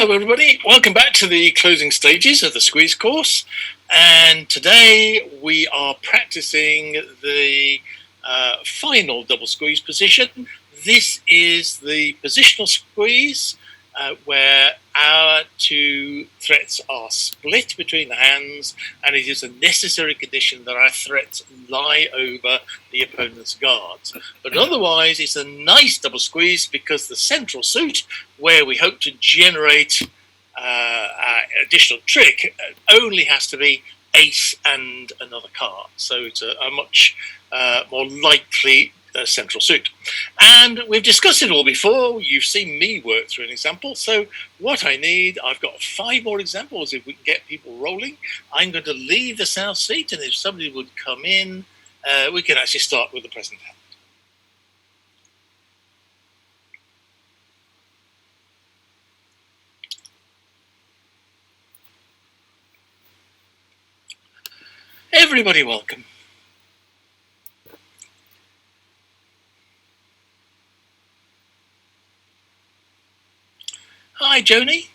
Hello everybody, welcome back to the closing stages of the squeeze course, and today we are practicing the final double squeeze position. This is the positional squeeze where our two threats are split between the hands, and it is a necessary condition that our threats lie over the opponent's guards. But otherwise, it's a nice double squeeze because the central suit, where we hope to generate additional trick, only has to be ace and another card. So it's a much more likely central suit. And we've discussed it all before. You've seen me work through an example. So what I need, I've got 5 more examples if we can get people rolling. I'm going to leave the south seat, and if somebody would come in, we can actually start with the present hand. Everybody welcome. Hi, Joni.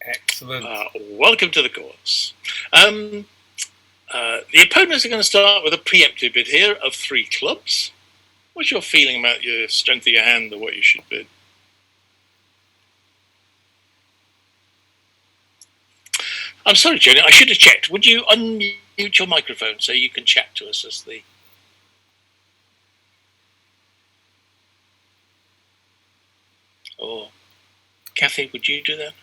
Excellent. Welcome to the course. The opponents are going to start with a preemptive bid here of 3 clubs. What's your feeling about your strength of your hand or what you should bid? I'm sorry, Joni, I should have checked. Would you unmute your microphone so you can chat to us as the... Or, Kathy, would you do that?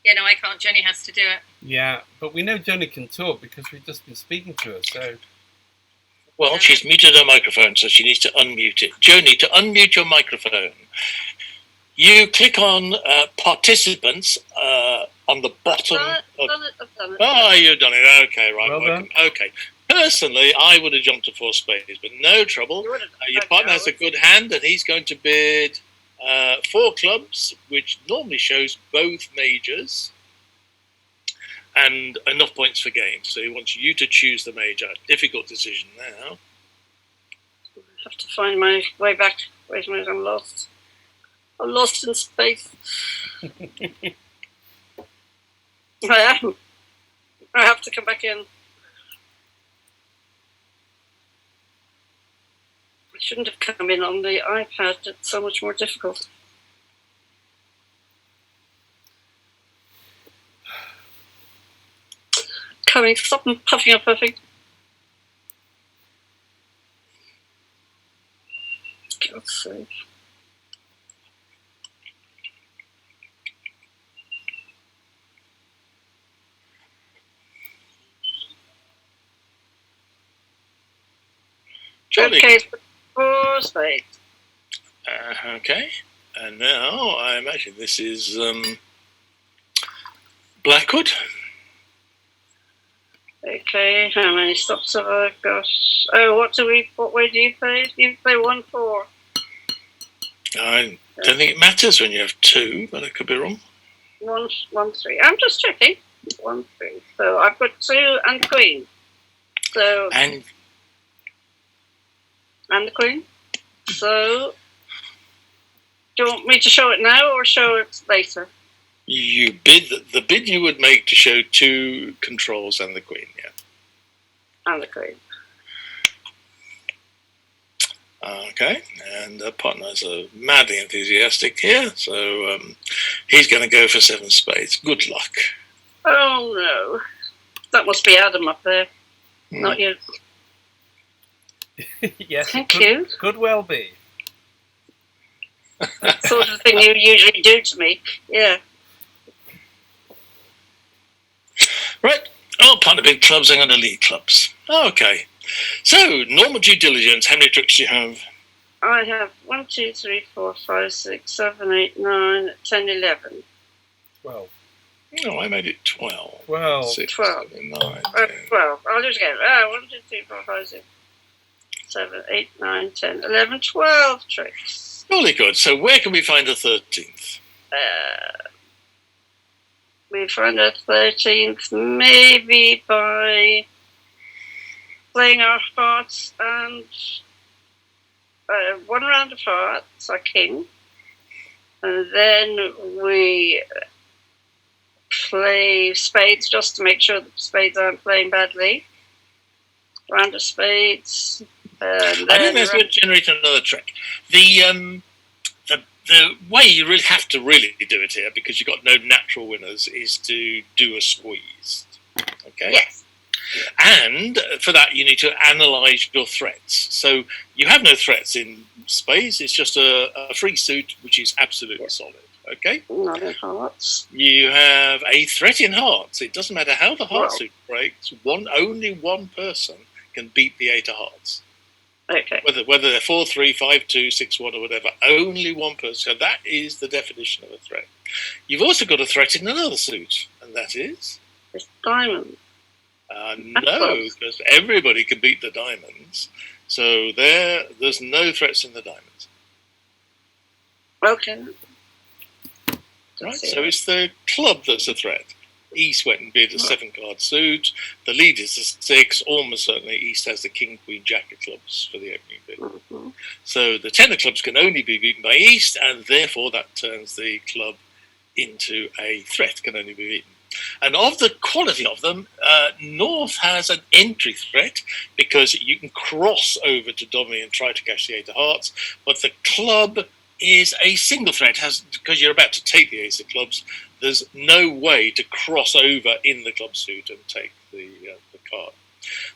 Yeah, no, I can't. Jenny has to do it. Yeah, but we know Joni can talk because we've just been speaking to her, so... Well, she's muted her microphone, so she needs to unmute it. Joni, to unmute your microphone, you click on participants on the bottom. I've done it. Oh, you've done it. Okay, right. Well done. Okay. Personally, I would have jumped to 4 spades, but no trouble. Your partner has a good hand, and he's going to bid 4 clubs, which normally shows both majors, and enough points for game. So he wants you to choose the major. Difficult decision now. I have to find my way back. Wait a minute, I'm lost. I'm lost in space. I am. I have to come back in. I shouldn't have come in on the iPad. It's so much more difficult. Coming, stop and puffing up, puffing. God's sake. Okay, 4 spades. Okay, and now I imagine this is Blackwood. Okay, how many stops have I got? Oh, what way do you play? You play 1-4. I don't think it matters when you have 2, but I could be wrong. 1-3. I'm just checking. 1-3. So I've got 2 and queen. So And the queen. So do you want me to show it now or show it later? you bid the bid you would make to show 2 controls and the queen, yeah. And the queen. Okay, and the partners are madly enthusiastic here, so he's going to go for 7 spades. Good luck. Oh no, that must be Adam up there, not you. Yes, Thank you. Could well be. That sort of thing you usually do to me. Yeah. Right. Oh, partner bid clubs, I'm going to lead clubs. Okay. So, normal due diligence. How many tricks do you have? I have 1, 2, 3, 4, 5, 6, 7, 8, 9, 10, 11. 12. No, I made it 12. 12. 6, 12. 7, 9, 12. I'll do it again. 1, 2, 3, 4, 5, 6, 7, 8, 9, 10, 11, 12 tricks. Jolly good. So, where can we find the 13th? we find our 13th maybe by playing our hearts and one round of hearts, our king, and then we play spades just to make sure that spades aren't playing badly. Round of spades. I think that's going to generate another trick. The way you really have to really do it here, because you've got no natural winners, is to do a squeeze. Okay. Yes. And for that, you need to analyse your threats. So you have no threats in spades. It's just a free suit, which is absolutely solid. Okay. Not in hearts. You have a threat in hearts. It doesn't matter how the heart suit breaks. Only one person can beat the 8 of hearts. Okay. Whether they're 4-3, 5-2, 6-1, or whatever, only one person. So that is the definition of a threat. You've also got a threat in another suit, and that is? It's diamond. No, because everybody can beat the diamonds. So there's no threats in the diamonds. Okay. Right, so it's the club that's a threat. East went and bid a 7-card suit. The lead is a 6. Almost certainly East has the King, Queen, Jack of clubs for the opening bid. Mm-hmm. So the 10 of clubs can only be beaten by East, and therefore that turns the club into a threat, can only be beaten. And of the quality of them, North has an entry threat because you can cross over to Dommy and try to cash the 8 of hearts, but the club is a single threat, because you're about to take the ace of clubs. There's no way to cross over in the club suit and take the card.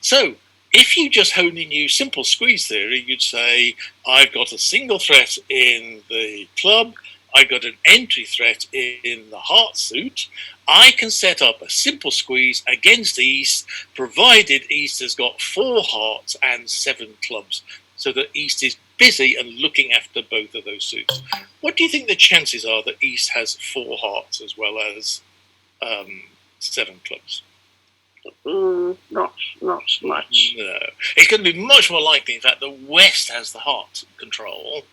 So if you just only knew simple squeeze theory, you'd say, I've got a single threat in the club, I've got an entry threat in the heart suit, I can set up a simple squeeze against East, provided East has got 4 hearts and 7 clubs, so that East is busy and looking after both of those suits. What do you think the chances are that East has 4 hearts as well as 7 clubs? Not much. No. It's going to be much more likely, in fact, that West has the heart control,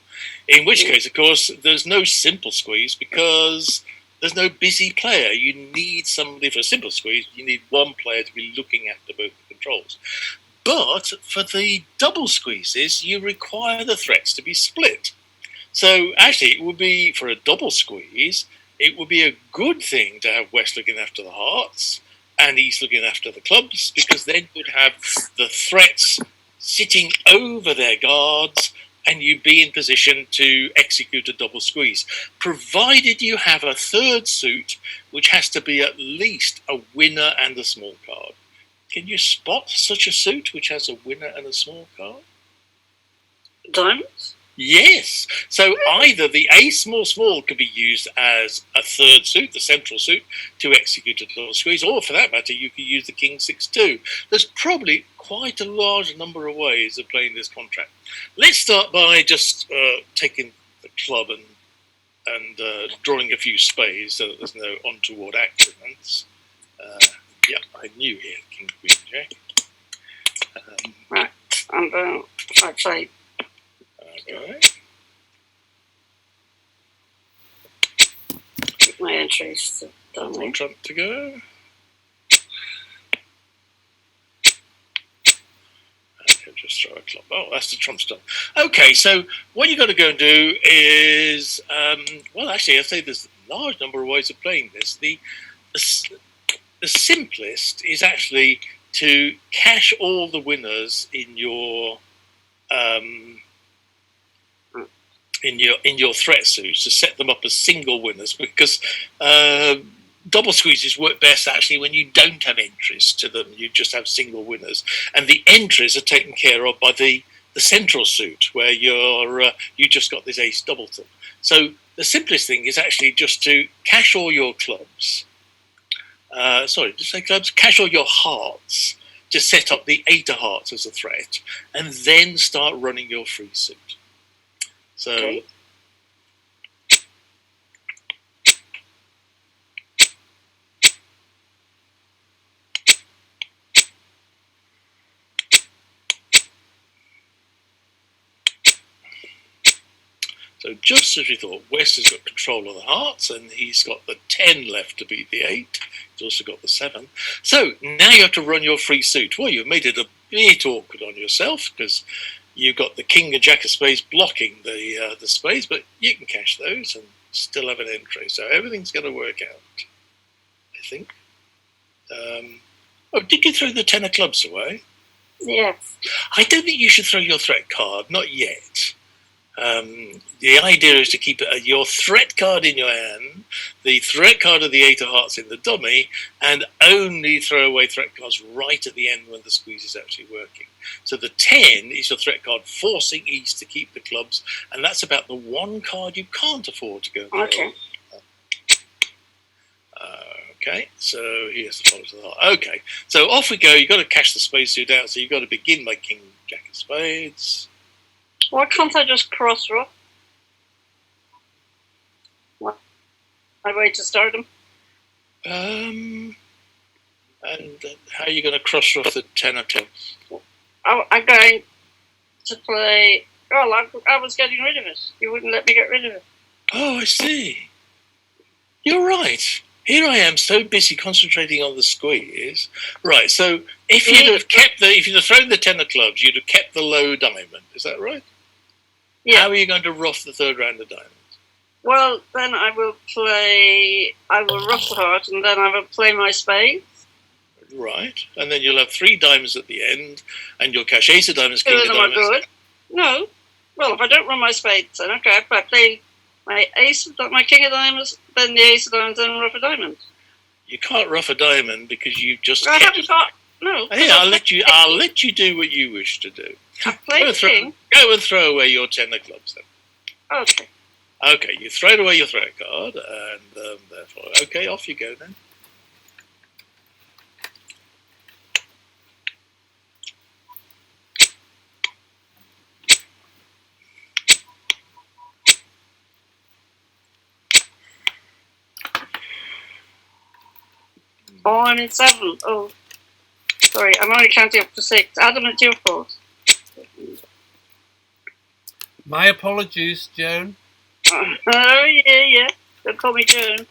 in which case, of course, there's no simple squeeze because there's no busy player. You need somebody for a simple squeeze. You need one player to be looking after both the controls. But for the double squeezes, you require the threats to be split. So actually, it would be, for a double squeeze, it would be a good thing to have West looking after the hearts and East looking after the clubs, because then you'd have the threats sitting over their guards and you'd be in position to execute a double squeeze, provided you have a third suit, which has to be at least a winner and a small card. Can you spot such a suit which has a winner and a small card? Diamonds? Yes. So either the ace small could be used as a third suit, the central suit, to execute a double squeeze, or for that matter, you could use the King 6-2. There's probably quite a large number of ways of playing this contract. Let's start by just taking the club and drawing a few spades so that there's no untoward accidents. Yeah, I knew he had King, Queen, Jack. Right, and I play. Okay. My entries to One Dommy. trump to go. Okay, just throw a club. Oh, that's the trump stuff. Okay, so what you've got to go and do is, well, actually, I'd say there's a large number of ways of playing this. The simplest is actually to cash all the winners in your threat suits, to set them up as single winners, because double squeezes work best actually when you don't have entries to them. You just have single winners, and the entries are taken care of by the central suit, where you just got this ace doubleton. So the simplest thing is actually just to cash all your clubs. Sorry, did I say clubs? Cash all your hearts to set up the 8 of hearts as a threat, and then start running your free suit. So. Okay. So just as we thought, Wes has got control of the hearts, and he's got the 10 left to beat the 8. He's also got the 7. So now you have to run your free suit. Well, you've made it a bit awkward on yourself because you've got the king and jack of spades blocking the spades, but you can cash those and still have an entry. So everything's going to work out, I think. Did you throw the 10 of clubs away? Yes. I don't think you should throw your threat card, not yet. The idea is to keep your threat card in your hand, the threat card of the 8 of hearts in the dummy, and only throw away threat cards right at the end when the squeeze is actually working. So the 10 is your threat card forcing East to keep the clubs, and that's about the one card you can't afford to go. Okay. Okay, so here's the follow to the heart. Okay, so off we go. You've got to cash the spade suit out, so you've got to begin by king, jack of spades. Why can't I just cross rough? What? My way to start them? And how are you going to cross off the 10 of clubs? I'm going to play... Well, I was getting rid of it. You wouldn't let me get rid of it. Oh, I see. You're right. Here I am, so busy concentrating on the squeeze. Right, so if you'd have thrown the 10 of clubs, you'd have kept the low diamond. Is that right? Yeah. How are you going to rough the third round of diamonds? Well, then I will rough the heart, and then I will play my spade. Right, and then you'll have 3 diamonds at the end, and you'll cash ace of diamonds, king of diamonds. Good. No. Well, if I don't run my spades, then okay, if I play my king of diamonds, then the ace of diamonds, then rough a diamond. You can't rough a diamond because you've just. I haven't got. No. Yeah, I'll let you do what you wish to do. I played king. Go and throw away your 10 of clubs then. Okay. Okay, you throw away your threat card, and therefore, okay, off you go then. Oh, I'm in 7. Oh, sorry, I'm only counting up to 6. Adam, it's your fault. My apologies, Joan. Oh, yeah. Don't call me Joan.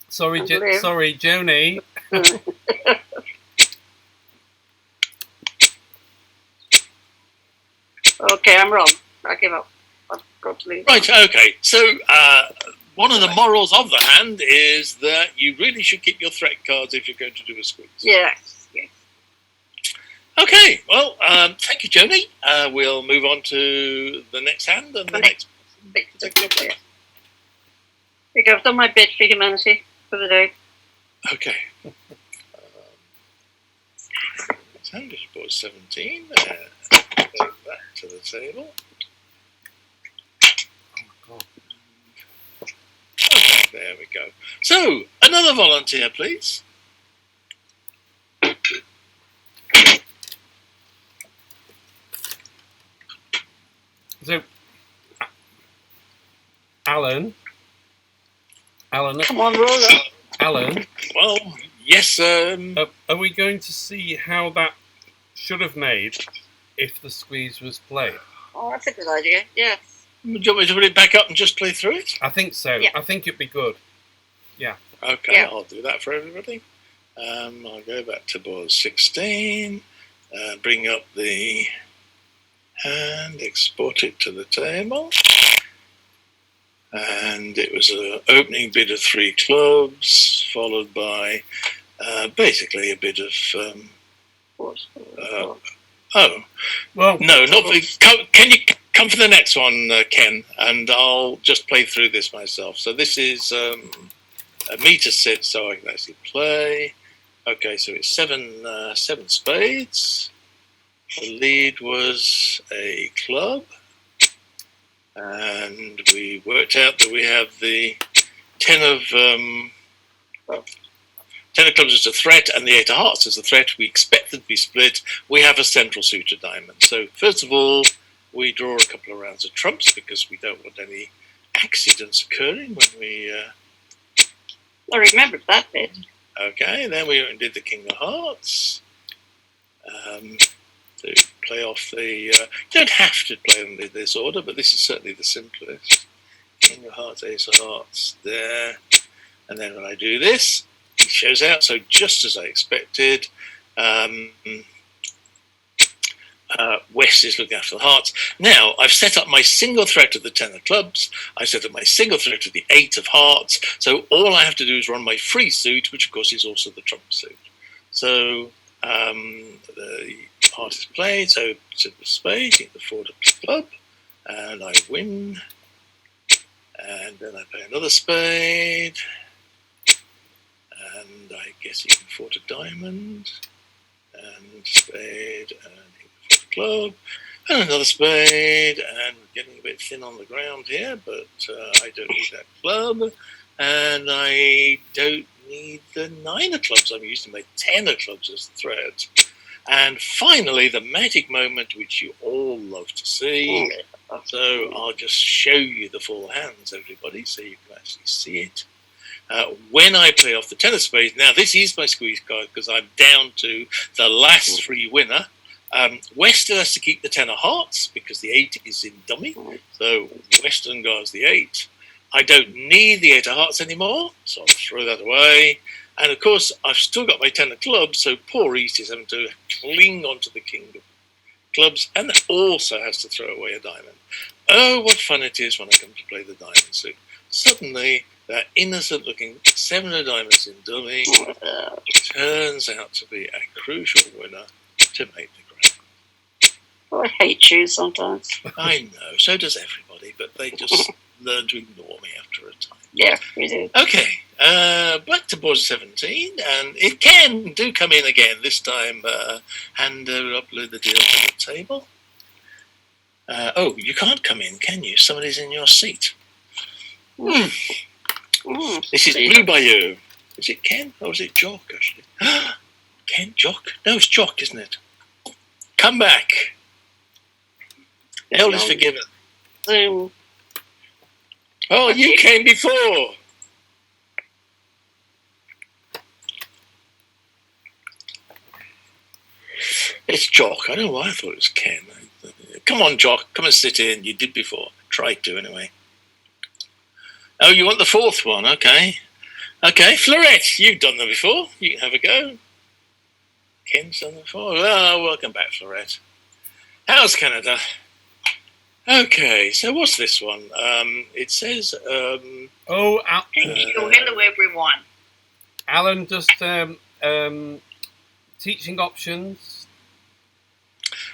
Sorry, Joni. Okay, I'm wrong. I give up. I've got to leave. Right, okay. So, one of the morals of the hand is that you really should keep your threat cards if you're going to do a squeeze. Yes. Okay, well, thank you, Joni. We'll move on to the next hand and the next. There you go. I've done my bit for humanity for the day. Okay. Next hand is board 17. Take that to the table. Okay, there we go. So, another volunteer, please. So, Alan. Come on, roll up. Alan. Well, yes. Are we going to see how that should have made if the squeeze was played? Oh, that's a good idea. Yes. Do you want me to put it back up and just play through it? I think so. Yeah. I think it'd be good. Yeah. Okay, Yeah. I'll do that for everybody. I'll go back to board 16, bring up the hand, export it to the table. And it was an opening bid of 3 clubs, followed by basically a bid of... Well, no, not... Can you come for the next one, Ken? And I'll just play through this myself. So this is a meter sit, so I can actually play. Okay, so it's 7 spades. The lead was a club. And we worked out that we have the 10 of clubs as a threat and the 8 of hearts as a threat. We expect them to be split. We have a central suited diamond. So first of all, we draw a couple of rounds of trumps because we don't want any accidents occurring when we... I remembered that bit. Okay, then we did the king of hearts. to play off the... you don't have to play them in this order, but this is certainly the simplest. King of hearts, ace of hearts, there. And then when I do this, he shows out, so just as I expected. West is looking after the hearts. Now, I've set up my single threat of the 10 of clubs. I've set up my single threat of the 8 of hearts. So all I have to do is run my free suit, which of course is also the trump suit. So the heart is played, so simple spade, hit the 4 of club, and I win. And then I play another spade. And I guess he can 4 to diamond. And spade, and club, and another spade, and we're getting a bit thin on the ground here, but I don't need that club, and I don't need the 9 of clubs. I'm using my 10 of clubs as the threat. And finally, the magic moment, which you all love to see. So I'll just show you the full hands, everybody, so you can actually see it. When I play off the 10 of spades, now this is my squeeze card because I'm down to the last free winner. West still has to keep the 10 of hearts because the 8 is in dummy. So Western guards the 8. I don't need the 8 of hearts anymore, so I'll throw that away. And of course, I've still got my 10 of clubs, so poor East is having to cling onto the king of clubs and also has to throw away a diamond. Oh, what fun it is when I come to play the diamond suit. Suddenly, that innocent-looking 7 of diamonds in dummy turns out to be a crucial winner to make the grade. Oh, I hate you sometimes. I know, so does everybody, but they just learn to ignore me after a time. Yeah, we do. Okay, back to board 17, and it can do come in again. This time, hand upload the deal to the table. Oh, you can't come in, can you? Somebody's in your seat. This is Blue Bayou. Is it Ken or is it Jock, actually? Ken, Jock? No, it's Jock, isn't it? Come back. Hell is forgiven. Zoom. Oh, you came before. It's Jock. I don't know why I thought it was Ken. Come on, Jock. Come and sit in. You did before. Tried to, anyway. Oh, you want the 4th one? Okay. Okay, Florette, you've done them before. You can have a go. Ken's done them before. Oh, welcome back, Florette. How's Canada? Okay, so what's this one? It says... Hello, everyone. Alan, just teaching options.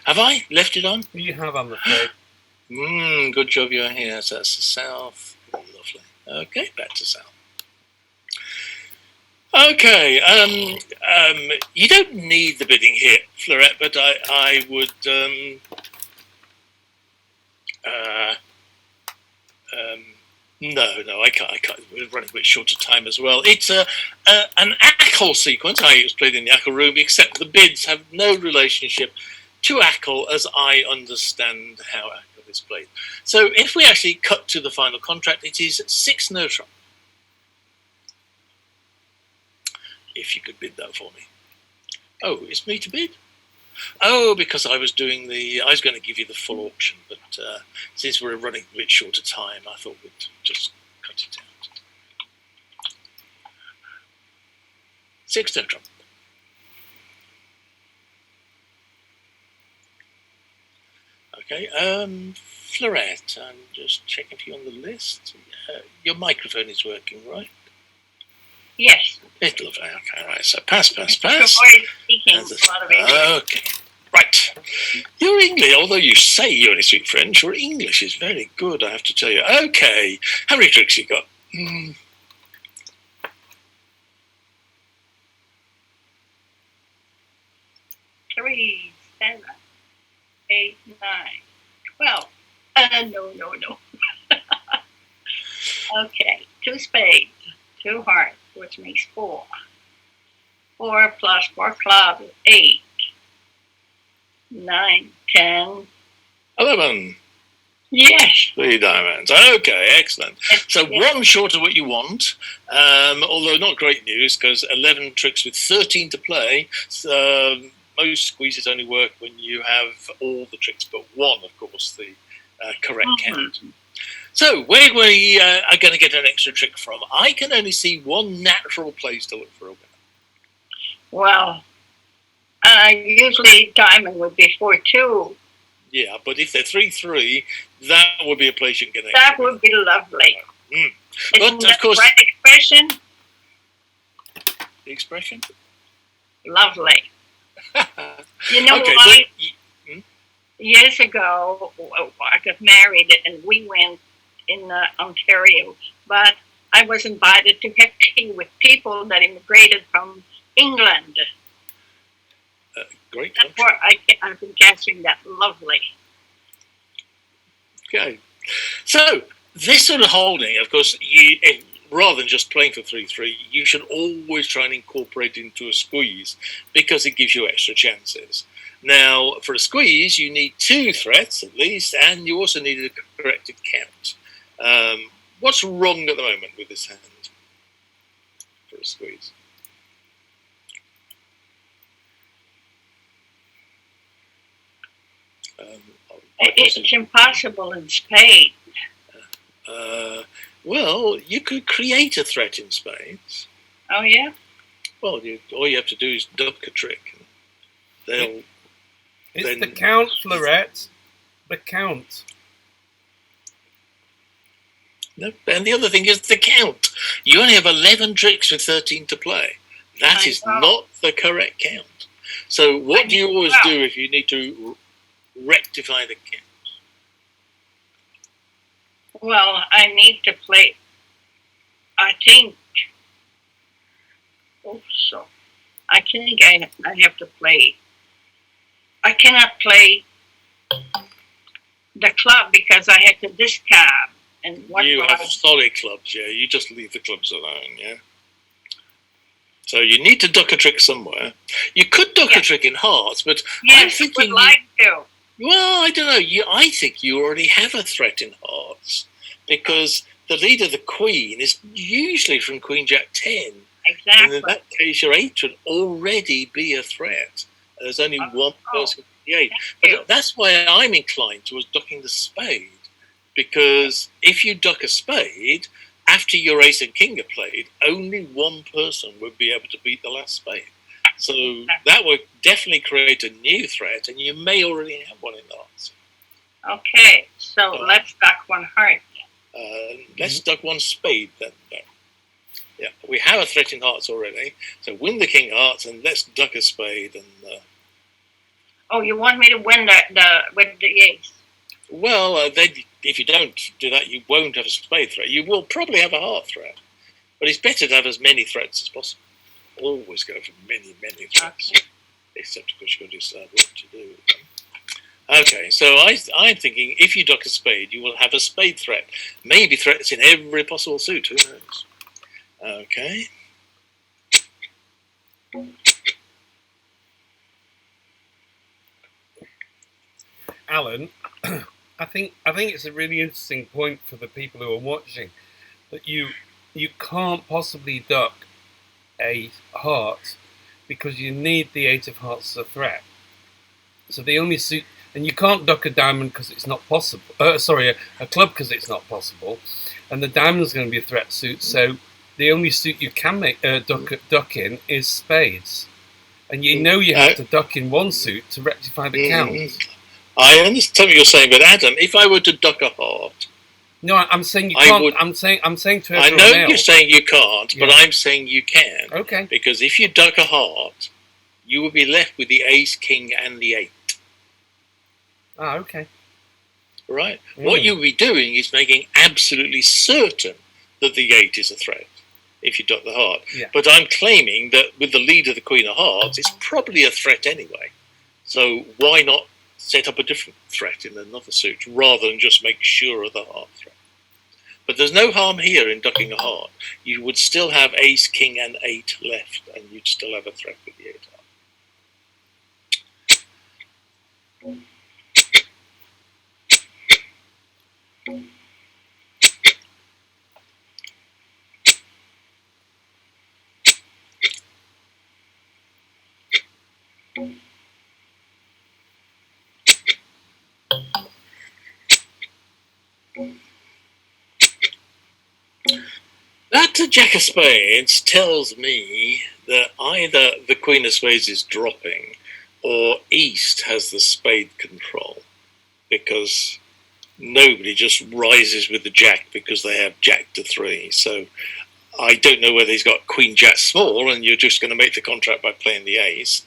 Have I left it on? You have, I'm afraid. Good job you're here. So that's the south. Lovely. Okay, back to south. Okay, you don't need the bidding here, Florette, but I would no, I can't. We're running a bit short of time as well. It's an ACL sequence. I was played in the ACL room, except the bids have no relationship to ACL as I understand how ACL is played. So if we actually cut to the final contract, it is 6 no trump. If you could bid that for me. Oh, it's me to bid? Oh, because I was going to give you the full auction, but since we're running a bit short of time, I thought we'd just cut it out. 6 no trump. Okay, Florette, I'm just checking for you on the list. Your microphone is working, right? Yes. It's lovely. Okay, right. So pass. Speaking a lot of English. Okay. Right. Your English, although you say you only speak French, your English is very good, I have to tell you. Okay. How many tricks you got? 3, 7, 8, 9, 12. No. Okay. 2 spades, 2 hearts, which makes 4. 4 plus 4 clubs, 8. 9, 10. 11. Yes. 3 diamonds. Okay, excellent. So one short of what you want, although not great news because 11 tricks with 13 to play. most squeezes only work when you have all the tricks but one, of course, the correct count. So where we are going to get an extra trick from? I can only see one natural place to look for a winner. Well, usually diamond would be 4-2. Yeah, but if they're 3-3, that would be a place you can get. That would be lovely. But of course, right expression. The expression. Lovely. You know Okay, what? Years ago, I got married and we went in Ontario, but I was invited to have tea with people that immigrated from England. Great That's country. where I've been capturing that. Lovely. Okay, so this sort of holding, of course, rather than just playing for 3-3, you should always try and incorporate it into a squeeze because it gives you extra chances. Now, for a squeeze, you need 2 threats at least, and you also need a corrected count. What's wrong at the moment with this hand for a squeeze? It's impossible in spades. Well, you could create a threat in spades. Oh, yeah? Well, all you have to do is duck a trick. And it's the count, Florette. The count. No, and the other thing is the count. You only have 11 tricks with 13 to play. That is not the correct count. So what do you always do if you need to rectify the count? Well, I need to play, I think I have to play. I cannot play the club because I had to discard. And what you have solid clubs, yeah. You just leave the clubs alone, yeah. So you need to duck a trick somewhere. You could duck a trick in hearts, but I'm thinking. Would like to. Well, I don't know. I think you already have a threat in hearts because the leader, the queen, is usually from Queen Jack 10. Exactly. And in that case, your 8 would already be a threat. There's only one person with the 8. But that's why I'm inclined towards ducking the spade. Because if you duck a spade, after your ace and king are played, only one person would be able to beat the last spade. So that would definitely create a new threat, and you may already have one in the hearts. Okay, so let's duck one heart. Let's duck one spade then. Yeah, we have a threat in hearts already. So win the king hearts, and let's duck a spade. And oh, you want me to win with the ace? Well, then if you don't do that, you won't have a spade threat. You will probably have a heart threat, but it's better to have as many threats as possible. Always go for many, many threats. Okay. Except, of course, you've got to decide what to do with them. Okay, so I'm thinking if you duck a spade, you will have a spade threat. Maybe threats in every possible suit, who knows? Okay. Alan, I think it's a really interesting point for the people who are watching that you can't possibly duck a heart because you need the 8 of hearts as a threat. So the only suit, and you can't duck a diamond because it's not possible. A club because it's not possible, and the diamond's going to be a threat suit. So the only suit you can make duck in is spades, and you know you have to duck in one suit to rectify the count. I understand what you're saying, but Adam, if I were to duck a heart, no, I'm saying you can't. I'm saying to everyone I know else. you're saying you can't, but I'm saying you can. Okay. Because if you duck a heart, you will be left with the ace, king, and the 8. Ah, okay. Right. What you'll be doing is making absolutely certain that the 8 is a threat if you duck the heart. Yeah. But I'm claiming that with the leader, the queen of hearts, it's probably a threat anyway. So why not set up a different threat in another suit rather than just make sure of the heart threat? But there's no harm here in ducking a heart. You would still have ace, king, and 8 left, and you'd still have a threat with the 8 heart. a jack of spades tells me that either the queen of spades is dropping or East has the spade control, because nobody just rises with the jack because they have jack to 3. So I don't know whether he's got queen jack small and you're just going to make the contract by playing the ace.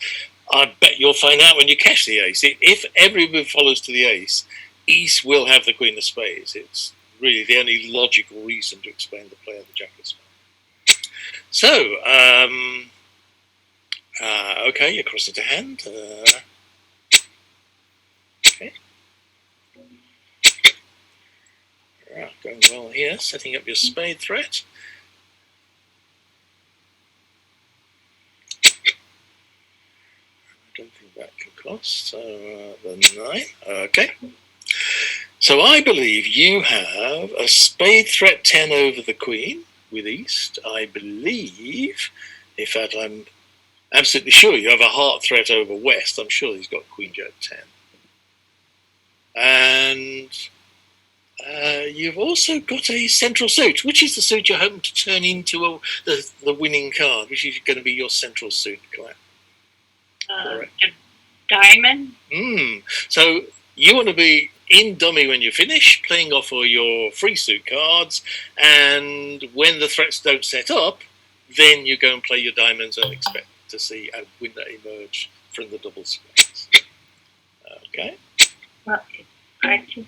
I bet you'll find out when you cash the ace. If every move follows to the ace, East will have the queen of spades. It's really the only logical reason to explain the play of the jack of spades. So, okay, you're crossing to hand. Okay. Right, going well here, setting up your spade threat. I don't think that can cross, so the 9. Okay. So I believe you have a spade threat 10 over the queen with East. I believe, in fact, I'm absolutely sure you have a heart threat over West. I'm sure he's got queen jack 10. And you've also got a central suit, which is the suit you're hoping to turn into the winning card, which is going to be your central suit, Colette. Diamond. So you want to be in dummy when you finish, playing off all your free suit cards, and when the threats don't set up, then you go and play your diamonds and expect to see a winner emerge from the double spades. Okay. Well, I think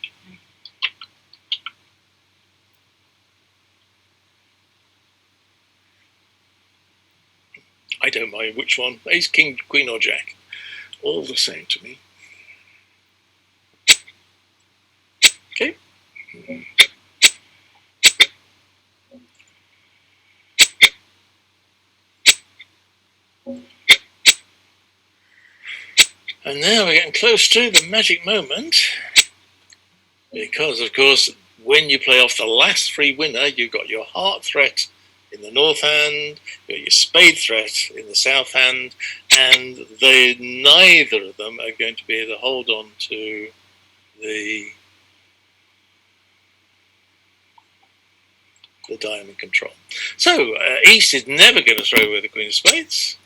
I don't mind which one. Ace, king, queen, or jack. All the same to me. Okay. And now we're getting close to the magic moment, because, of course, when you play off the last free winner, you've got your heart threat in the north hand, you've got your spade threat in the south hand, and neither of them are going to be able to hold on to the diamond control. So, East is never going to throw away the queen of spades.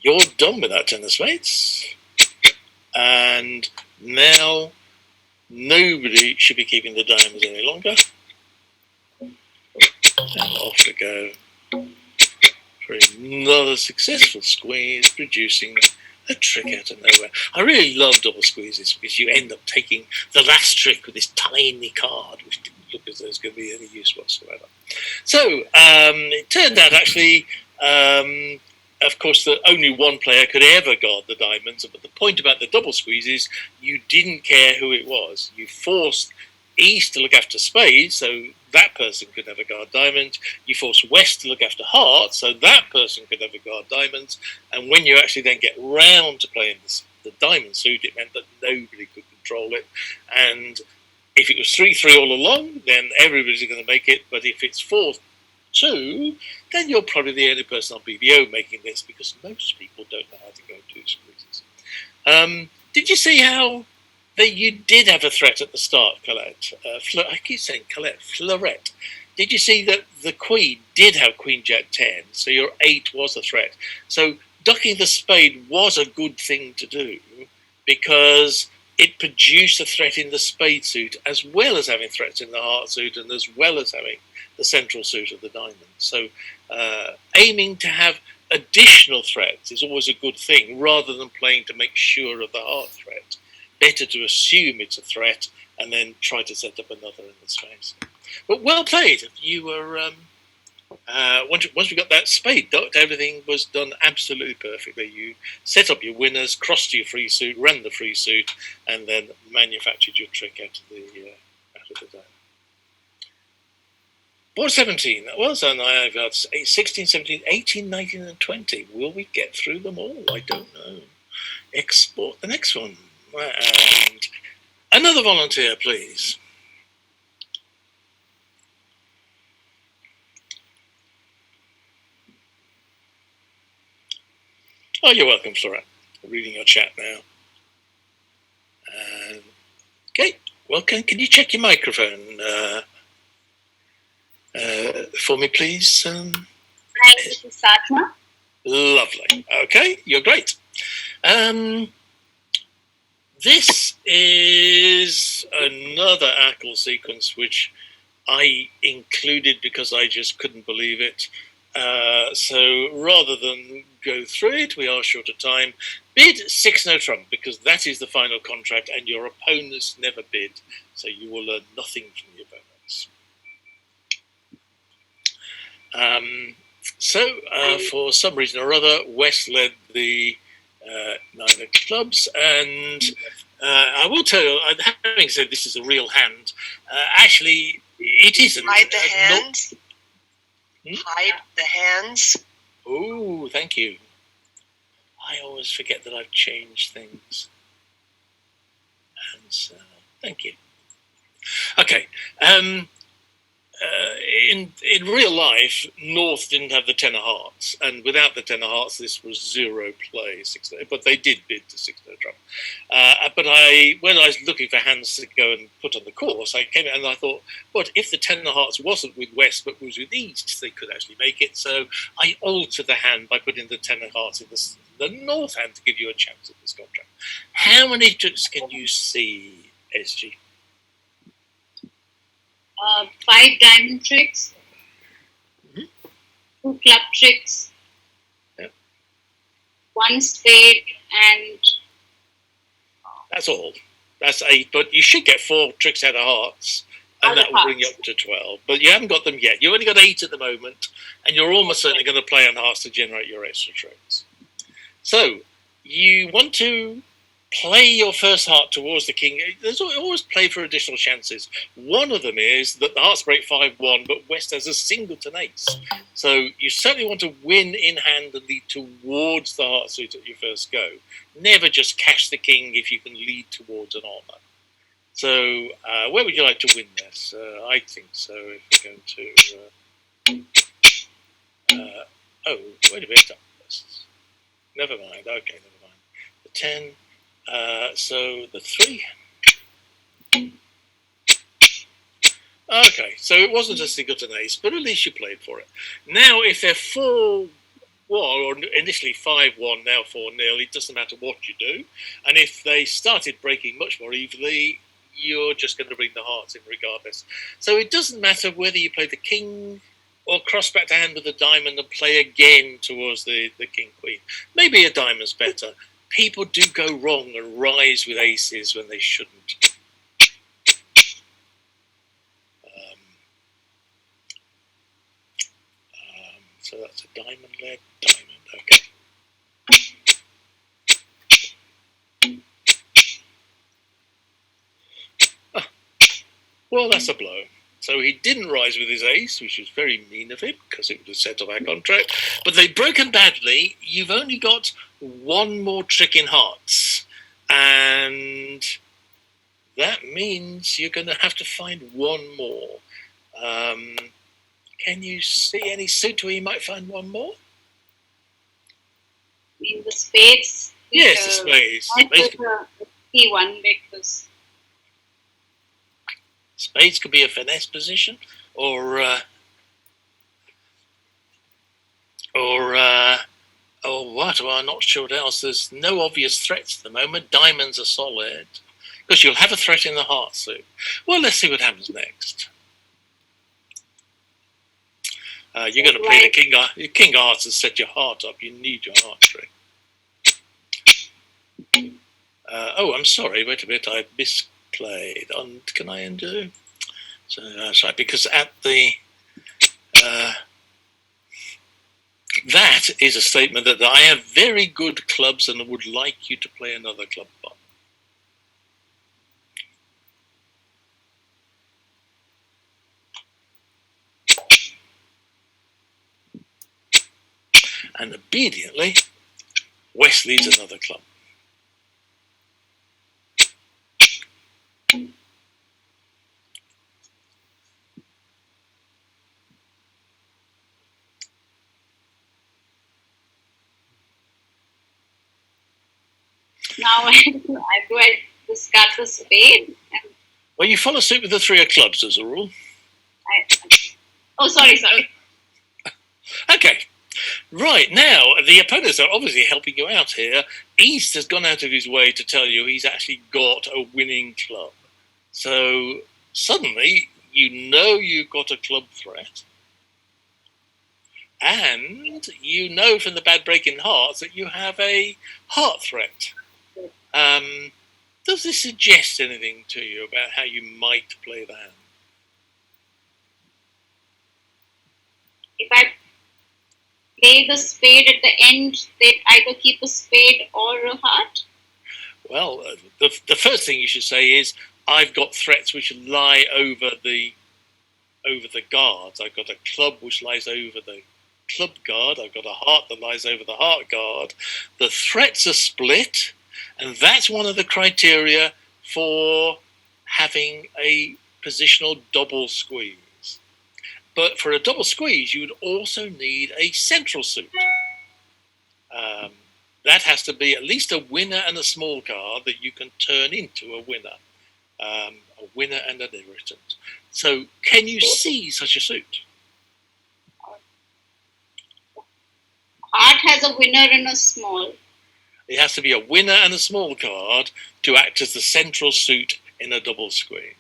You're done with that 10 of spades. And now nobody should be keeping the diamonds any longer. And off we go for another successful squeeze, producing a trick out of nowhere. I really love double squeezes because you end up taking the last trick with this tiny card, which didn't look as though it's going to be any use whatsoever. So it turned out actually, of course, that only one player could ever guard the diamonds. But the point about the double squeeze is you didn't care who it was. You forced East to look after spades, so that person could never guard diamonds. You forced West to look after hearts, so that person could never guard diamonds. And when you actually then get round to playing the diamond suit, it meant that nobody could control it. And if it was 3-3 all along, then everybody's going to make it. But if it's 4-2, then you're probably the only person on BBO making this, because most people don't know how to go and do squeezes. Did you see how you did have a threat at the start, Colette? I keep saying Colette, Florette. Did you see that the queen did have queen jack 10, so your 8 was a threat? So ducking the spade was a good thing to do, because it produced a threat in the spade suit, as well as having threats in the heart suit, and as well as having the central suit of the diamond. So aiming to have additional threats is always a good thing, rather than playing to make sure of the heart threat. Better to assume it's a threat and then try to set up another in the space. But well played. You were once we got that spade ducked, everything was done absolutely perfectly. You set up your winners, crossed your free suit, ran the free suit, and then manufactured your trick out of the diamond. Board 17. Well done. I've got 16, 17, 18, 19, and 20. Will we get through them all? I don't know. Export the next one. And another volunteer, please. Oh, you're welcome, Flora. I'm reading your chat now. Okay, Well, can you check your microphone for me, please? Hi, this is Satna. Lovely. Okay, you're great. This is another ACL sequence which I included because I just couldn't believe it. So rather than go through it, we are short of time. Bid 6 no trump, because that is the final contract and your opponents never bid, so you will learn nothing from your opponents. For some reason or other, West led the 9 of clubs, and I will tell you, having said this is a real hand, actually it isn't. Hide the hands. Hide the hands. Oh, thank you. I always forget that I've changed things. And so, thank you. Okay. In real life, North didn't have the 10 of hearts, and without the 10 of hearts, this was 0 play. But they did bid to 6 no trump. But when I was looking for hands to go and put on the course, I came in and I thought, what if the 10 of hearts wasn't with West but was with East? They could actually make it. So I altered the hand by putting the 10 of hearts in the North hand to give you a chance at this contract. How many tricks can you see, SG? 5 diamond tricks, 2 club tricks, 1 spade, and that's all. That's 8, but you should get 4 tricks out of hearts, and that will bring you up to 12. But you haven't got them yet. You've only got 8 at the moment, and you're almost certainly going to play on hearts to generate your extra tricks. So you want to play your first heart towards the king. There's always play for additional chances. One of them is that the hearts break 5-1, but West has a singleton ace. So you certainly want to win in hand and lead towards the heart suit at your first go. Never just cash the king if you can lead towards an honor. So where would you like to win this? I think so. If we're going to... oh, wait a bit. Never mind. Okay, never mind. The 10... so the 3. Okay, so it wasn't a singleton ace, but at least you played for it. Now, if they're 4-1, or initially 5-1, now 4-0, it doesn't matter what you do. And if they started breaking much more evenly, you're just going to bring the hearts in regardless. So it doesn't matter whether you play the king or cross back to hand with the diamond and play again towards the king-queen. Maybe a diamond's better. People do go wrong and rise with aces when they shouldn't. So that's a diamond-led diamond. Okay. Well, that's a blow. So he didn't rise with his ace, which was very mean of him, because it would have set off our contract. But they've broken badly. You've only got 1 more trick in hearts. And that means you're going to have to find 1 more. Can you see any suit where you might find 1 more? in the spades. Yes, the spades. I put a key one because Spades could be a finesse position, or what? Well, I'm not sure what else. There's no obvious threats at the moment. Diamonds are solid, because you'll have a threat in the heart soon. Well, let's see what happens next. You're going to play the king of hearts and set your heart up. You need your heart trick. Oh, I'm sorry. Wait a bit. I misplayed. Can I undo? So that's right. Because at the that is a statement that I have very good clubs and would like you to play another club part. And obediently, West leads another club. now I discard the spade and Well, you follow suit with the 3 of clubs as a rule. Sorry. Okay. Right, now, the opponents are obviously helping you out here. East has gone out of his way to tell you he's actually got a winning club. So, suddenly, you know you've got a club threat. And you know from the bad break in hearts that you have a heart threat. Does this suggest anything to you about how you might play the hand? If I play the spade at the end, they either keep a spade or a heart? Well, the first thing you should say is, I've got threats which lie over the guards. I've got a club which lies over the club guard. I've got a heart that lies over the heart guard. The threats are split, and that's one of the criteria for having a positional double squeeze. But for a double squeeze, you would also need a central suit. That has to be at least a winner and a small card that you can turn into a winner. A winner and an irritant. So can you see such a suit? Heart has a winner and a small. It has to be a winner and a small card to act as the central suit in a double squeeze.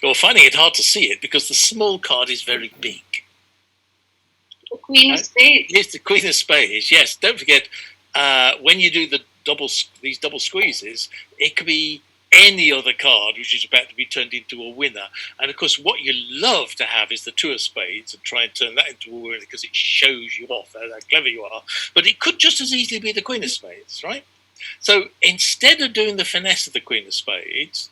You're finding it hard to see it because the small card is very big. The Queen of Spades. Yes, the Queen of Spades. Yes, don't forget, when you do these double squeezes, it could be any other card which is about to be turned into a winner. And of course, what you love to have is the 2 of Spades and try and turn that into a winner because it shows you off how clever you are. But it could just as easily be the Queen of Spades, right? So instead of doing the finesse of the Queen of Spades,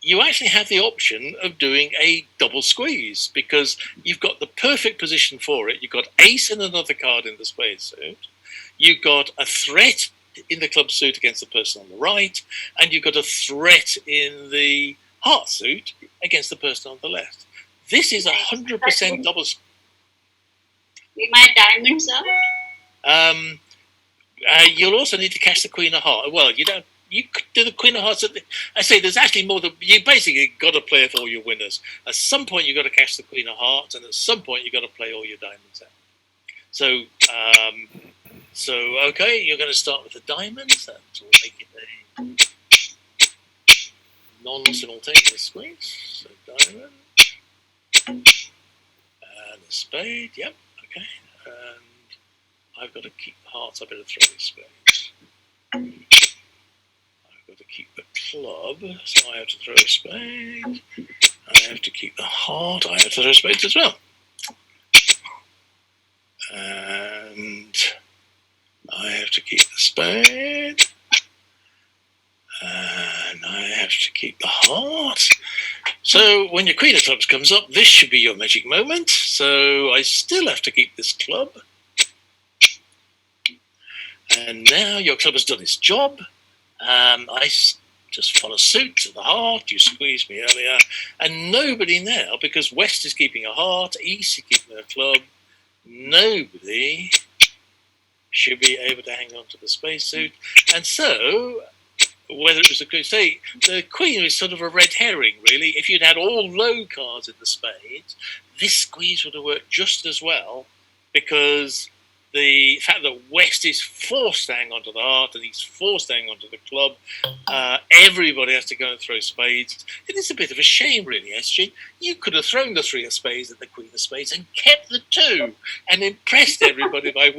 you actually have the option of doing a double squeeze because you've got the perfect position for it. You've got ace and another card in the spade suit. You've got a threat in the club suit against the person on the right, and you've got a threat in the heart suit against the person on the left. This is 100% double. Be my diamonds out? You'll also need to catch the Queen of Hearts. Well, you don't. You could do the Queen of Hearts. I say there's actually more than you basically got to play for all your winners. At some point you've got to catch the Queen of Hearts, and at some point you've got to play all your diamonds out. So, okay, you're going to start with the diamonds. That will make it a non-simultaneous squeeze. So diamond and a spade. Yep. Okay. And I've got to keep the hearts. I better throw these spades. Got to keep the club, so I have to throw a spade. I have to keep the heart, I have to throw spades as well. And I have to keep the spade. And I have to keep the heart. So when your Queen of Clubs comes up, this should be your magic moment. So I still have to keep this club. And now your club has done its job. I just follow suit to the heart. You squeezed me earlier, and nobody now, because West is keeping a heart, East is keeping a club. Nobody should be able to hang on to the spacesuit, and so whether it was the Queen is sort of a red herring, really. If you'd had all low cards in the spades, this squeeze would have worked just as well, because the fact that West is forced to hang on to the heart and he's forced to hang on to the club, everybody has to go and throw spades. It is a bit of a shame, really, SG. You could have thrown the 3 of spades at the Queen of spades and kept the 2 and impressed everybody by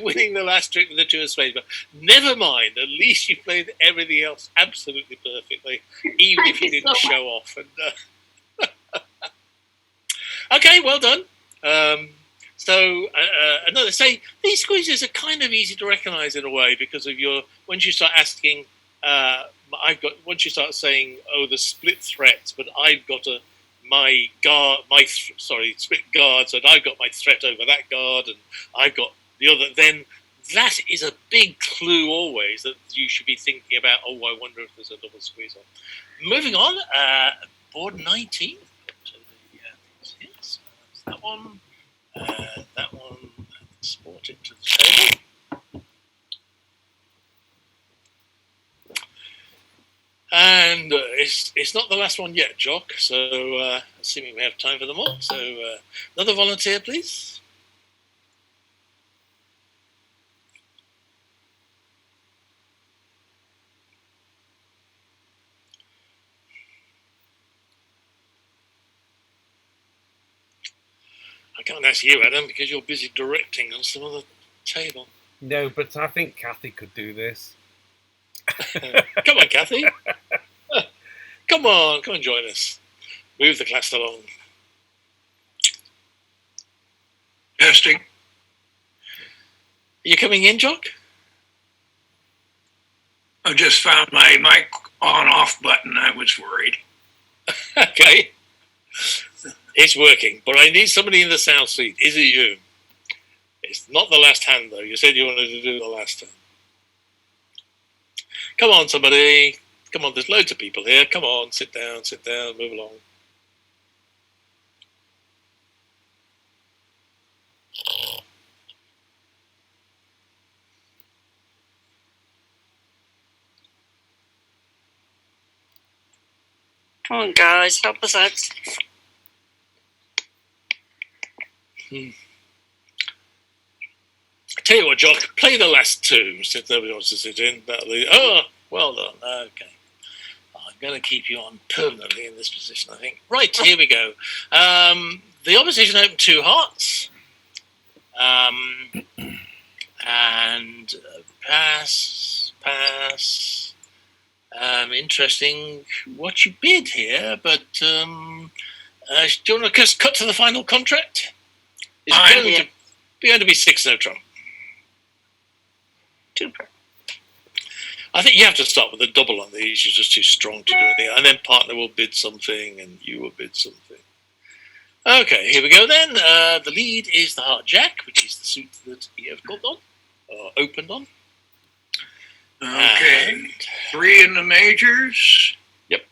winning the last trick with the 2 of spades. But never mind, at least you played everything else absolutely perfectly, even if you didn't show off. And okay, well done. So another say these squeezes are kind of easy to recognise in a way because of once you start asking, once you start saying, oh, the split threats, but I've got split guards, and I've got my threat over that guard, and I've got the other. Then that is a big clue always that you should be thinking about. Oh, I wonder if there's a double squeeze on. Moving on, board 19. So that one. That one, sport it to the table. And it's not the last one yet, Jock. So assuming we have time for them all. So another volunteer, please. I can't ask you, Adam, because you're busy directing on some other table. No, but I think Kathy could do this. Come on, Kathy. Come on, join us. Move the class along. Testing. Are you coming in, Jock? I just found my mic on-off button. I was worried. Okay. It's working, but I need somebody in the south seat. Is it you? It's not the last hand, though. You said you wanted to do the last hand. Come on, somebody. Come on, there's loads of people here. Come on, sit down, move along. Come on, guys, help us out. Tell you what, Jock, play the last two since nobody wants to sit in. Oh, well done. Okay. I'm going to keep you on permanently in this position, I think. Right, here we go. The opposition opened 2 hearts. And pass. Interesting what you bid here, but do you want to just cut to the final contract? It's going to be 6 no trump. Super. I think you have to start with a double on these. You're just too strong to do anything. And then partner will bid something and you will bid something. Okay, here we go then. The lead is the Heart Jack, which is the suit that you have got on, or opened on. Okay. And 3 in the majors. Yep.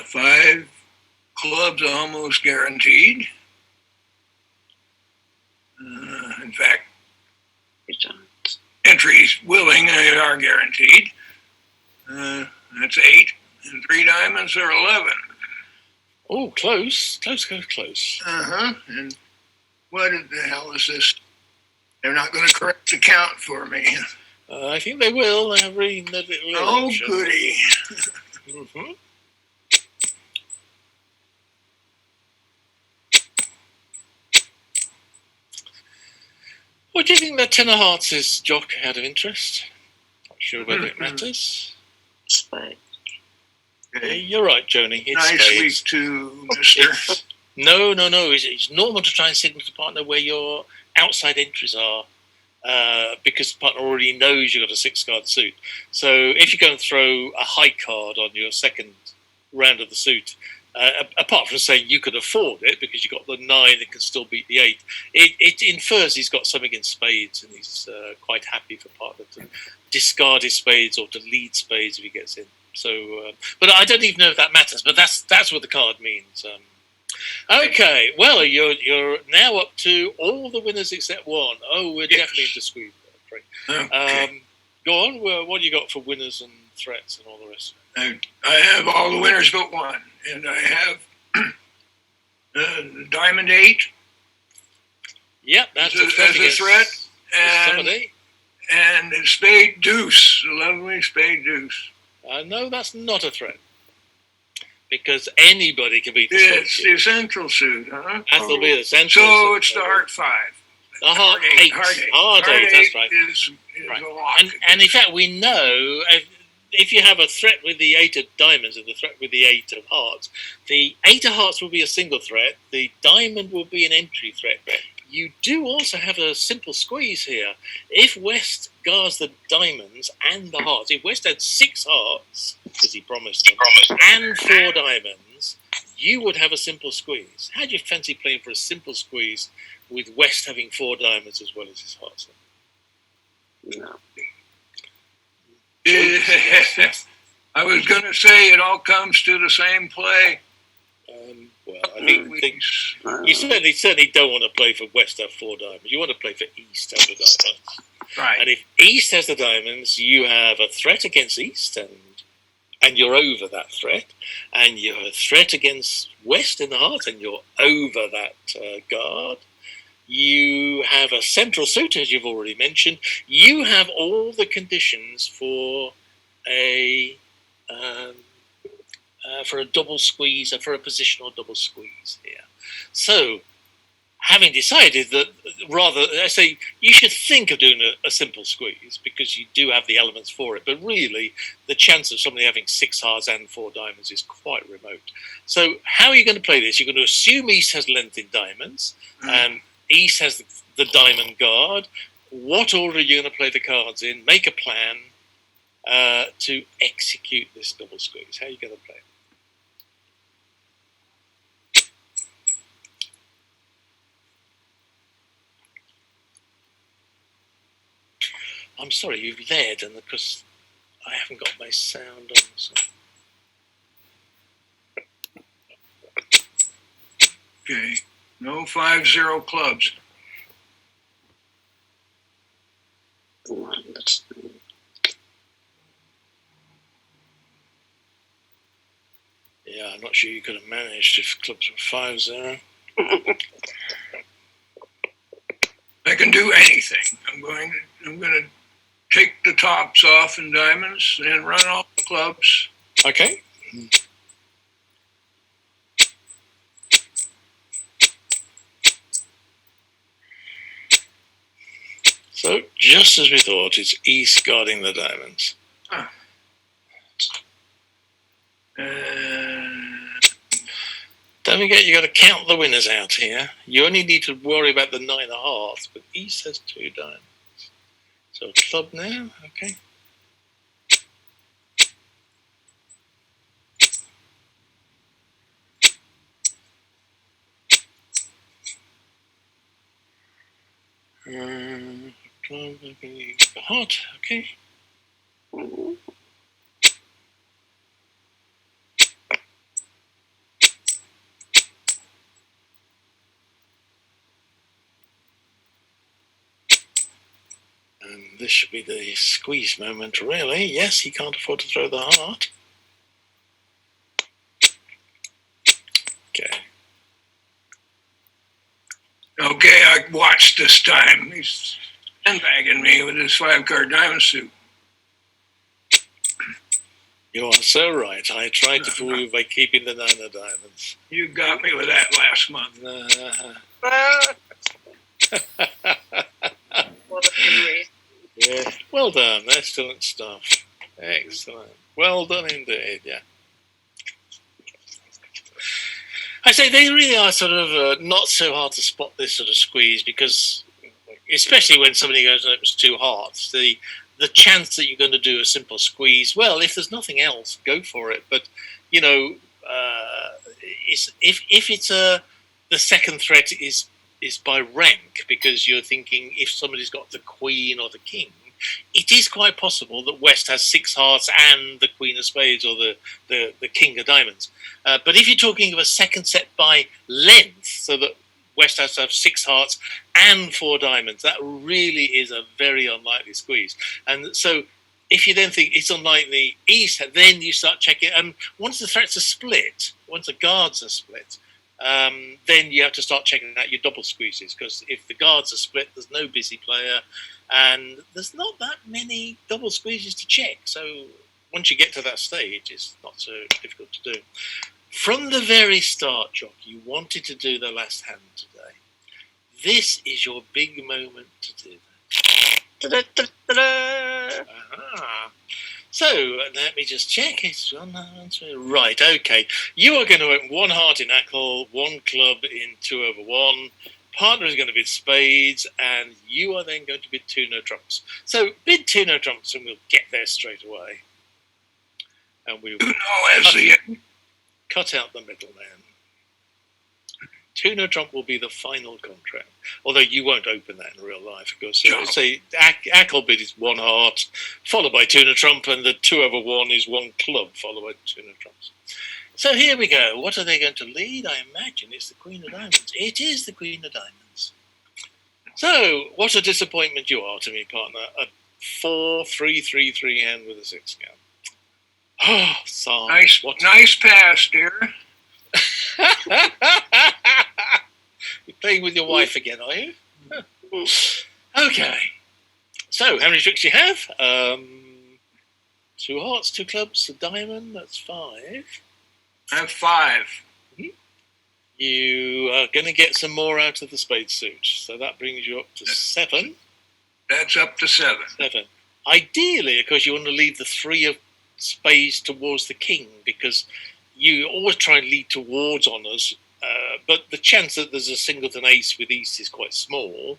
5 clubs almost guaranteed. In fact, entries willing are guaranteed. That's 8. And 3 diamonds are 11. oh, close. And what the hell is this? They're not going to correct the count for me. I think they will. They have really no little. Oh, goody. Mm-hmm. What do you think that 10 of hearts is, Jock, out of interest? Not sure whether it matters. Spade. Okay. You're right, Joni. It's Nice spades. week too, mister. No. It's normal to try and signal to the partner where your outside entries are, because the partner already knows you've got a 6-card suit. So if you go and throw a high card on your second round of the suit, apart from saying you could afford it because you got the 9 that can still beat the 8, it infers he's got something in spades and he's quite happy for partner to discard his spades or to lead spades if he gets in. So, but I don't even know if that matters. But that's what the card means. Okay, well, you're now up to all the winners except one. Oh, we're definitely into squeeze. Okay. Go on. What do you got for winners and threats and all the rest? I have all the winners but one, and I have Diamond 8. Yep, that's as a threat, and Spade Deuce, the lovely Spade Deuce. No, that's not a threat. Because anybody can beat the It's the central suit, huh? That'll be the central suit. So it's the Heart 5. The Heart 8. Heart 8, that's right. Is right. a lock. And in fact, we know if you have a threat with the 8 of diamonds and the threat with the 8 of hearts, the 8 of hearts will be a single threat. The diamond will be an entry threat. You do also have a simple squeeze here. If West guards the diamonds and the hearts, if West had 6 hearts, because he promised them, and 4 diamonds, you would have a simple squeeze. How do you fancy playing for a simple squeeze with West having 4 diamonds as well as his hearts? No. I was going to say it all comes to the same play. Well, I think you certainly don't want to play for West have 4 diamonds. You want to play for East have the diamonds. Right. And if East has the diamonds, you have a threat against East, and and you're over that threat, and you have a threat against West in the heart, and you're over that guard. You have a central suit, as you've already mentioned. You have all the conditions for a double squeeze, for a positional double squeeze here. So, having decided that, rather, I say you should think of doing a simple squeeze because you do have the elements for it, but really the chance of somebody having 6 hearts and 4 diamonds is quite remote. So how are you going to play this? You're going to assume East has length in diamonds, and East has the diamond guard. What order are you going to play the cards in? Make a plan to execute this double squeeze. How are you going to play it? I'm sorry, you've led, and because I haven't got my sound on. So. Okay. No 5-0 clubs. Yeah, I'm not sure you could have managed if clubs were 5-0. I can do anything. I'm going to take the tops off in diamonds and run all the clubs. Okay. So, just as we thought, it's East guarding the diamonds. Ah. Don't forget, you got to count the winners out here. You only need to worry about the 9 of hearts, but East has 2 diamonds. So, club now, okay. Heart, okay. And this should be the squeeze moment, really. Yes, he can't afford to throw the heart. Okay. Okay, I watched this time. He's sandbagging me with his 5-card diamond suit. You are so right. I tried to fool you by keeping the 9 of diamonds. You got me with that last month. What a memory. Yeah. Well done. Excellent stuff. Excellent. Well done indeed. Yeah. I say they really are sort of not so hard to spot this sort of squeeze because, especially when somebody goes, "Oh, it was 2 hearts," the chance that you're going to do a simple squeeze, well, if there's nothing else, go for it. But, you know, if it's the second threat is by rank, because you're thinking if somebody's got the queen or the king, it is quite possible that West has 6 hearts and the queen of spades or the king of diamonds. But if you're talking of a second set by length, so that West has to have 6 hearts and 4 diamonds, that really is a very unlikely squeeze. And so if you then think it's unlikely East, then you start checking. And once the threats are split, once the guards are split, then you have to start checking out your double squeezes, because if the guards are split, there's no busy player, and there's not that many double squeezes to check. So once you get to that stage, it's not so difficult to do. From the very start, Jock, you wanted to do the last hand today. This is your big moment to do that. So let me just check. It's right. Okay, you are going to open 1 heart in Ackle, 1 club in 2/1. Partner is going to bid spades, and you are then going to bid 2 no trumps. So bid 2 no trumps, and we'll get there straight away. And we will cut out the middleman. 2 no trump will be the final contract, although you won't open that in real life, of course. So say Ackle bid is 1 heart, followed by 2 no trump, and the 2/1 is 1 club, followed by 2 no trumps. So here we go. What are they going to lead? I imagine it's the Queen of Diamonds. It is the Queen of Diamonds. So, what a disappointment you are to me, partner. A 4-3-3-3 hand with a 6 count. Oh, sigh. Nice, nice pass, dear. You're playing with your wife again, are you? Okay. So, how many tricks do you have? 2 hearts, 2 clubs, a diamond. That's 5. I have 5. You are going to get some more out of the spade suit, so that brings you up to 7. That's up to 7. 7. Ideally, of course, you want to leave the 3 of spades towards the king, because you always try and lead towards honours, but the chance that there's a singleton ace with east is quite small.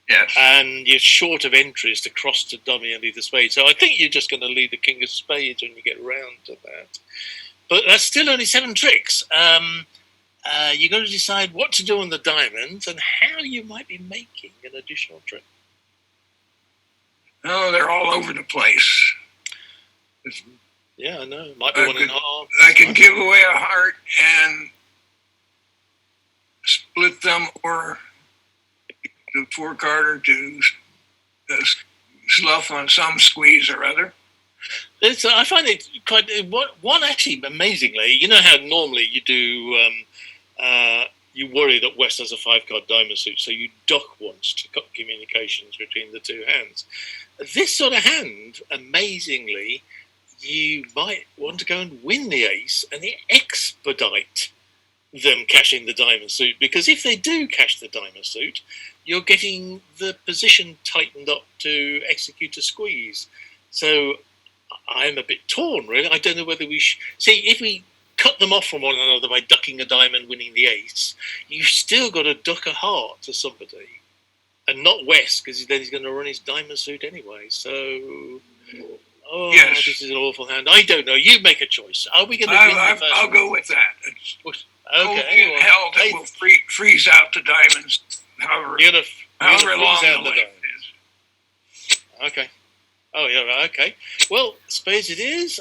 Yes. And you're short of entries to cross to dummy and lead the spade. So I think you're just going to lead the king of spades when you get round to that. But that's still only 7 tricks. You've got to decide what to do on the diamonds and how you might be making an additional trick. Oh, they're all over the place. Yeah, I know. Might be one in half. I can give away a heart and split them, or the 4-carder to slough on some squeeze or other. I find it quite one actually amazingly. You know how normally you do. You worry that West has a 5-card diamond suit, so you duck once to cut communications between the 2 hands. This sort of hand, amazingly, you might want to go and win the ace and expedite them cashing the diamond suit, because if they do cash the diamond suit, you're getting the position tightened up to execute a squeeze. So I'm a bit torn, really. I don't know whether we see if we cut them off from one another by ducking a diamond, winning the ace. You've still got to duck a heart to somebody, and not West, because then he's going to run his diamond suit anyway. So, yes. This is an awful hand. I don't know. You make a choice. Are we going to win the first I'll one? go with that. It's okay. well, hell that will freeze out the diamonds, however long the length is. Okay. Oh, yeah, right, okay. Well, spades it is.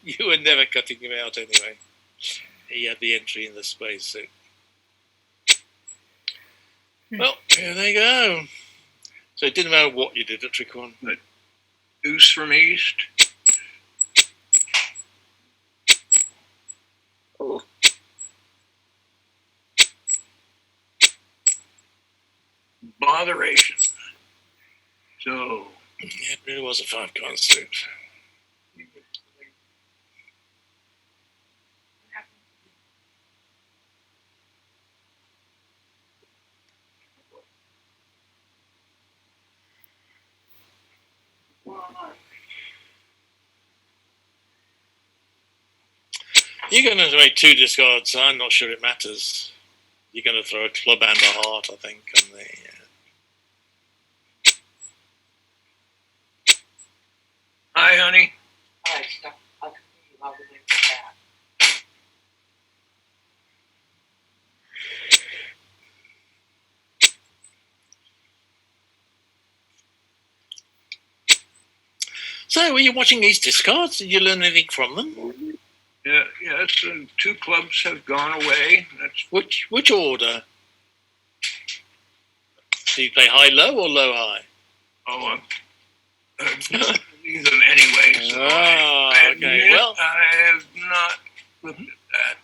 You were never cutting him out anyway. He had the entry in the spades suit. Well, here they go. So it didn't matter what you did at trick 1. But deuce from east. Oh. Botheration. So Yeah, it really was a 5-card suit. You're going to make 2 discards. I'm not sure it matters. You're going to throw a club and a heart, I think, on the. hi, honey. Hi, stop. I'll continue while we wait for that. So, were you watching these discards? Did you learn anything from them? Yeah, yes. 2 clubs have gone away. That's Which order? Do you play high-low or low-high? Leave them anyway. So I have not looked at that.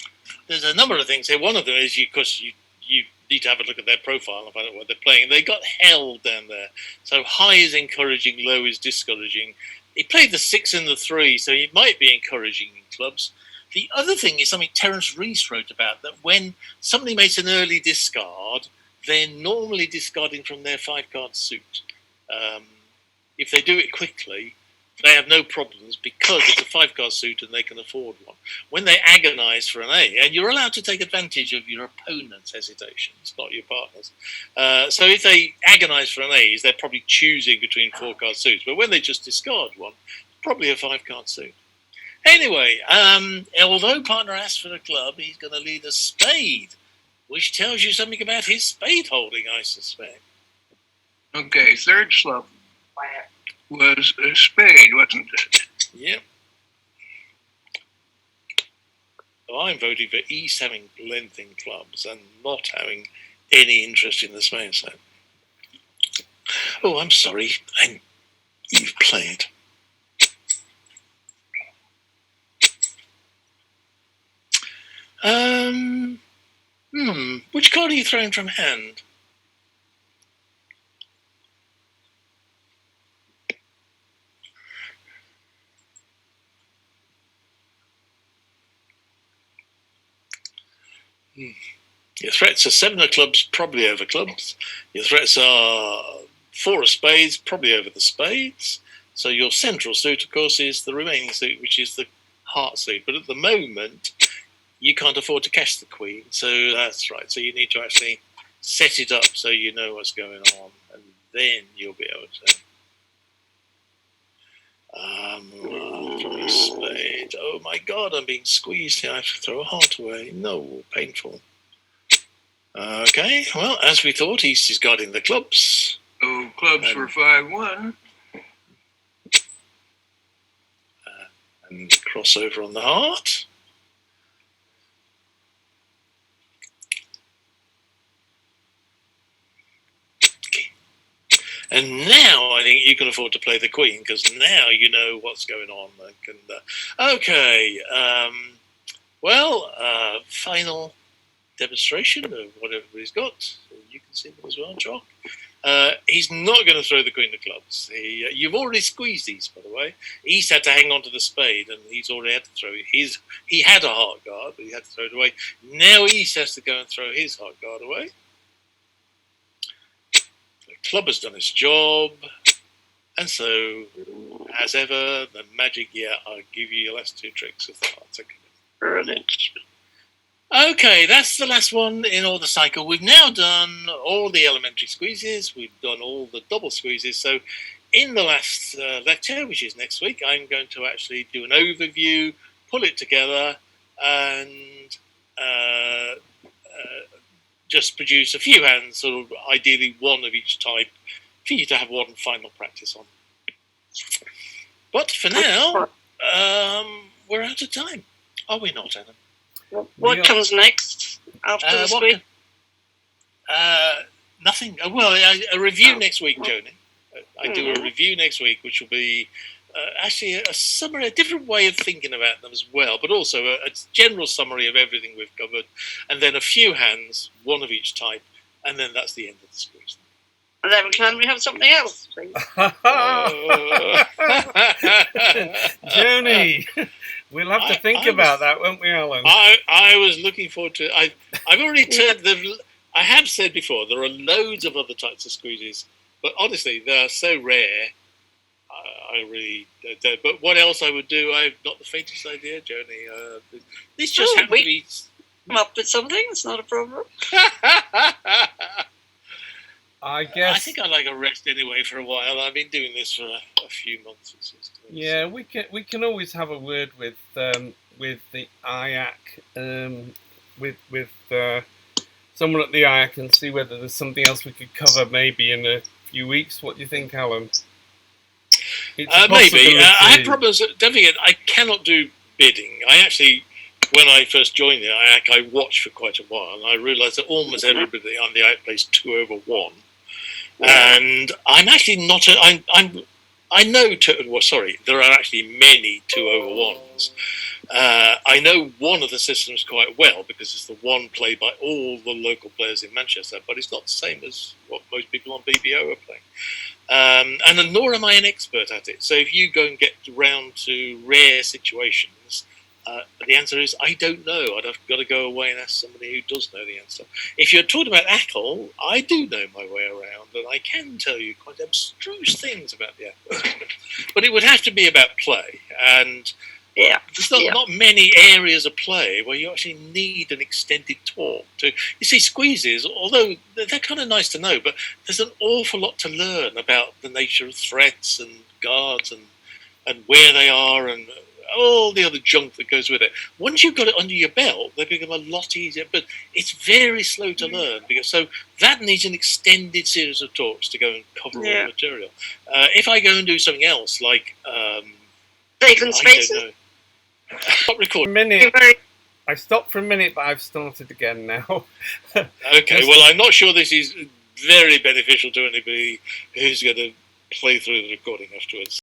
There's a number of things here. One of them is because you need to have a look at their profile and find out what they're playing. They got held down there. So high is encouraging, low is discouraging. He played the 6 and the 3, so he might be encouraging in clubs. The other thing is something Terence Rees wrote about, that when somebody makes an early discard, they're normally discarding from their 5-card suit. If they do it quickly, they have no problems because it's a 5-card suit and they can afford one. When they agonise for an A, and you're allowed to take advantage of your opponent's hesitations, not your partner's. So if they agonise for an A's, they're probably choosing between 4-card suits. But when they just discard one, probably a 5-card suit. Anyway, although partner asks for a club, he's going to lead a spade, which tells you something about his spade holding, I suspect. Okay, 3rd slope was a spade, wasn't it? Yep. So I'm voting for East having length in clubs and not having any interest in the spade set. Oh, I'm sorry. And you've played. Which card are you throwing from hand? Your threats are 7 of clubs, probably over clubs. Your threats are 4 of spades, probably over the spades. So your central suit, of course, is the remaining suit, which is the heart suit. But at the moment, you can't afford to cash the queen. So that's right. So you need to actually set it up so you know what's going on. And then you'll be able to... spade. Oh my God, I'm being squeezed here. I have to throw a heart away. No, painful. Okay, well, as we thought, East is guarding the clubs. So clubs were 5-1. And crossover on the heart. Okay. And now I think you can afford to play the queen, because now you know what's going on. Okay, final demonstration of what everybody's got. You can see them as well, Jock. He's not going to throw the queen of clubs. You've already squeezed East, by the way. East had to hang on to the spade, and he's already had to throw it. He had a heart guard, but he had to throw it away. Now East has to go and throw his heart guard away. The club has done its job. And so, as ever, the magic, I'll give you your last 2 tricks if the hearts are coming. Okay, that's the last one in all the cycle. We've now done all the elementary squeezes. We've done all the double squeezes. So in the last lecture, which is next week, I'm going to actually do an overview, pull it together, and just produce a few hands, sort of ideally one of each type, for you to have one final practice on. But for now, we're out of time. Are we not, Adam? What comes next after this week? Nothing. Well, a review next week, Joni. I do a review next week, which will be actually a summary, a different way of thinking about them as well, but also a general summary of everything we've covered, and then a few hands, one of each type, and then that's the end of the squeeze. And then can we have something else, please? Joni, we'll have to think about that, won't we, Alan? I was looking forward to it. I've already turned I have said before, there are loads of other types of squeezes, but honestly, they're so rare. I really don't. But what else I would do, I've not the faintest idea, Joni. This just happened to be... Come up with something, it's not a problem. I guess. I think I'd like a rest anyway for a while. I've been doing this for a few months. Yeah, we can always have a word with the IAC, with someone at the IAC, and see whether there's something else we could cover maybe in a few weeks. What do you think, Alan? Maybe. I have problems. Don't forget, I cannot do bidding. I actually, when I first joined the IAC, I watched for quite a while, and I realised that almost everybody on the IAC plays 2/1. And I'm actually not. I know. There are actually many 2/1s. I know one of the systems quite well because it's the one played by all the local players in Manchester, but it's not the same as what most people on BBO are playing. And nor am I an expert at it. So if you go and get round to rare situations, the answer is I don't know. I'd have got to go away and ask somebody who does know the answer. If you're talking about ACL, I do know my way around, and I can tell you quite abstruse things about the ACL system. But it would have to be about play, and there's not many areas of play where you actually need an extended talk to. You see, squeezes, although they're kind of nice to know, but there's an awful lot to learn about the nature of threats and guards and where they are and all the other junk that goes with it. Once you've got it under your belt, they become a lot easier, but it's very slow to learn, so that needs an extended series of talks to go and cover all the material. If I go and do something else, like vacant spaces, stop recording. I stopped for a minute, but I've started again now. Okay, well, I'm not sure this is very beneficial to anybody who's going to play through the recording afterwards.